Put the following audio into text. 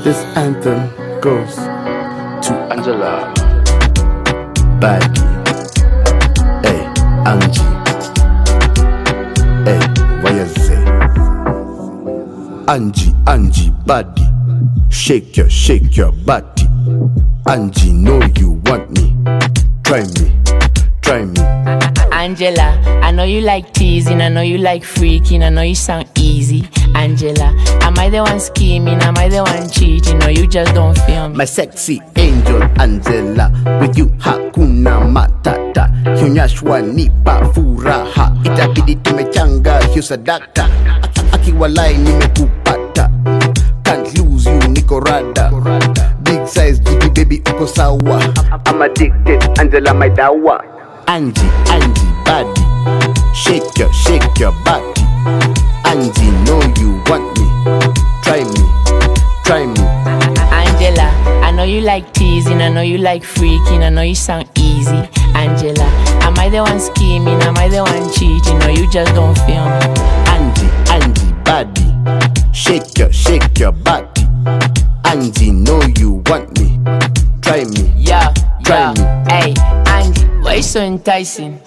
This anthem goes to Angela, Baggy. Hey, Angie. Hey, what you say? Angie, body. Shake your body. Angie, know you want me. Try me. Angela, I know you like teasing, I know you like freaking, I know you sound easy. Angela, am I the one scheming? Am I the one cheating? Or you just don't feel me? My sexy angel Angela, with you hakuna matata. Hunyashwa nipa furaha, itabidi tumechanga hiyo sadaka. Akiwalai nimekupata, can't lose you niko rada. Big size jiggy baby uko sawa. I'm addicted, Angela my dawa. Angie, body. Shake your body. Angie, know you want me. Try me. Angela, I know you like teasing, I know you like freaking, I know you sound easy. Angela, am I the one scheming? Am I the one cheating? Or you just don't feel me? Angie, body. Shake your body. Angie, know you want me. Try me. Yeah, Try me. hey, Angie, why you so enticing?